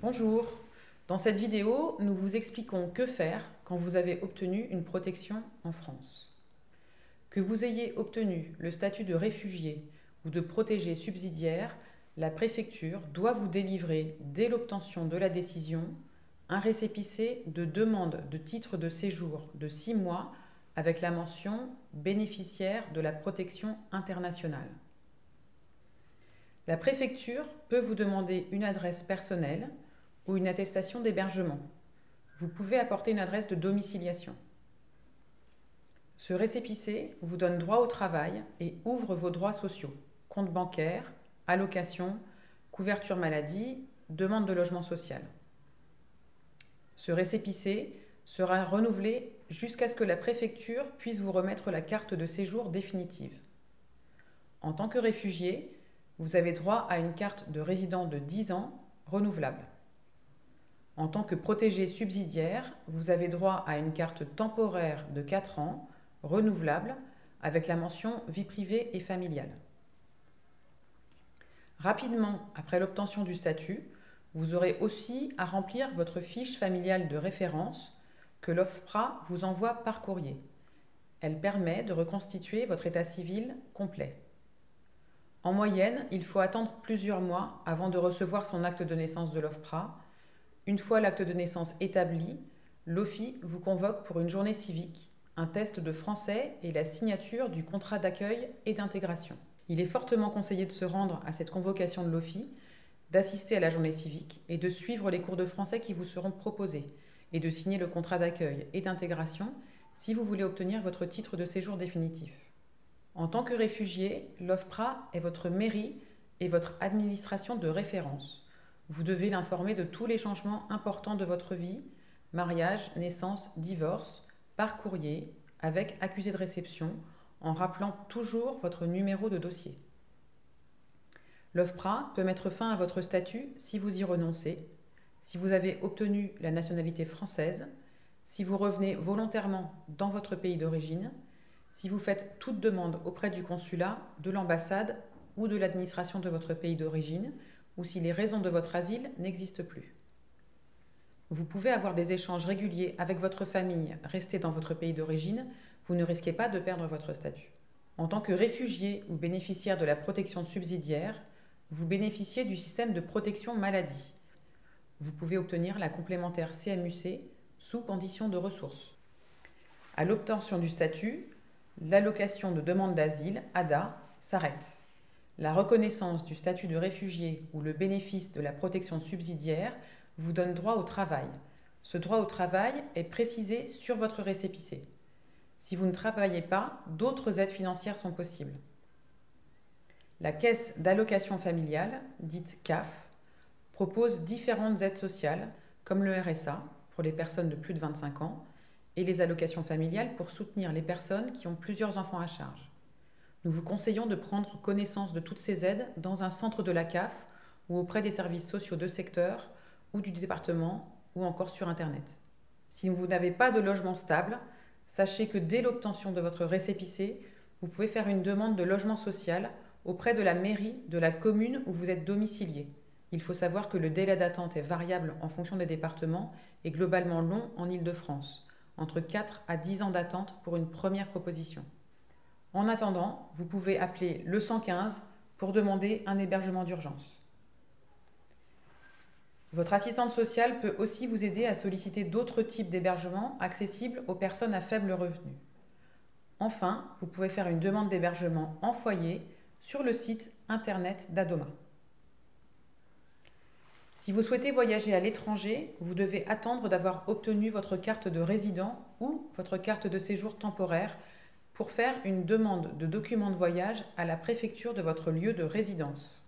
Bonjour, dans cette vidéo, nous vous expliquons que faire quand vous avez obtenu une protection en France. Que vous ayez obtenu le statut de réfugié ou de protégé subsidiaire, la préfecture doit vous délivrer, dès l'obtention de la décision, un récépissé de demande de titre de séjour de 6 mois avec la mention « bénéficiaire de la protection internationale ». La préfecture peut vous demander une adresse personnelle ou une attestation d'hébergement. Vous pouvez apporter une adresse de domiciliation. Ce récépissé vous donne droit au travail et ouvre vos droits sociaux, compte bancaire, allocation, couverture maladie, demande de logement social. Ce récépissé sera renouvelé jusqu'à ce que la préfecture puisse vous remettre la carte de séjour définitive. En tant que réfugié, vous avez droit à une carte de résident de 10 ans renouvelable. En tant que protégé subsidiaire, vous avez droit à une carte temporaire de 4 ans, renouvelable, avec la mention vie privée et familiale. Rapidement après l'obtention du statut, vous aurez aussi à remplir votre fiche familiale de référence que l'OFPRA vous envoie par courrier. Elle permet de reconstituer votre état civil complet. En moyenne, il faut attendre plusieurs mois avant de recevoir son acte de naissance de l'OFPRA. Une fois l'acte de naissance établi, l'OFII vous convoque pour une journée civique, un test de français et la signature du contrat d'accueil et d'intégration. Il est fortement conseillé de se rendre à cette convocation de l'OFII, d'assister à la journée civique et de suivre les cours de français qui vous seront proposés et de signer le contrat d'accueil et d'intégration si vous voulez obtenir votre titre de séjour définitif. En tant que réfugié, l'OFPRA est votre mairie et votre administration de référence. Vous devez l'informer de tous les changements importants de votre vie, mariage, naissance, divorce, par courrier, avec accusé de réception, en rappelant toujours votre numéro de dossier. L'OFPRA peut mettre fin à votre statut si vous y renoncez, si vous avez obtenu la nationalité française, si vous revenez volontairement dans votre pays d'origine, si vous faites toute demande auprès du consulat, de l'ambassade ou de l'administration de votre pays d'origine, ou si les raisons de votre asile n'existent plus. Vous pouvez avoir des échanges réguliers avec votre famille restée dans votre pays d'origine, vous ne risquez pas de perdre votre statut. En tant que réfugié ou bénéficiaire de la protection subsidiaire, vous bénéficiez du système de protection maladie. Vous pouvez obtenir la complémentaire CMU-C sous condition de ressources. À l'obtention du statut, l'allocation de demande d'asile, ADA, s'arrête. La reconnaissance du statut de réfugié ou le bénéfice de la protection subsidiaire vous donne droit au travail. Ce droit au travail est précisé sur votre récépissé. Si vous ne travaillez pas, d'autres aides financières sont possibles. La Caisse d'allocation familiale, dite CAF, propose différentes aides sociales, comme le RSA pour les personnes de plus de 25 ans et les allocations familiales pour soutenir les personnes qui ont plusieurs enfants à charge. Nous vous conseillons de prendre connaissance de toutes ces aides dans un centre de la CAF ou auprès des services sociaux de secteur ou du département ou encore sur Internet. Si vous n'avez pas de logement stable, sachez que dès l'obtention de votre récépissé, vous pouvez faire une demande de logement social auprès de la mairie de la commune où vous êtes domicilié. Il faut savoir que le délai d'attente est variable en fonction des départements et globalement long en Île-de-France, entre 4 à 10 ans d'attente pour une première proposition. En attendant, vous pouvez appeler le 115 pour demander un hébergement d'urgence. Votre assistante sociale peut aussi vous aider à solliciter d'autres types d'hébergements accessibles aux personnes à faible revenu. Enfin, vous pouvez faire une demande d'hébergement en foyer sur le site internet d'Adoma. Si vous souhaitez voyager à l'étranger, vous devez attendre d'avoir obtenu votre carte de résident ou votre carte de séjour temporaire pour faire une demande de document de voyage à la préfecture de votre lieu de résidence.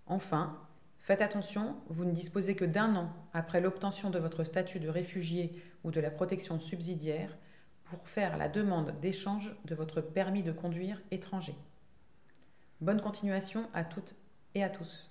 Enfin, faites attention, vous ne disposez que d'1 an après l'obtention de votre statut de réfugié ou de la protection subsidiaire pour faire la demande d'échange de votre permis de conduire étranger. Bonne continuation à toutes et à tous.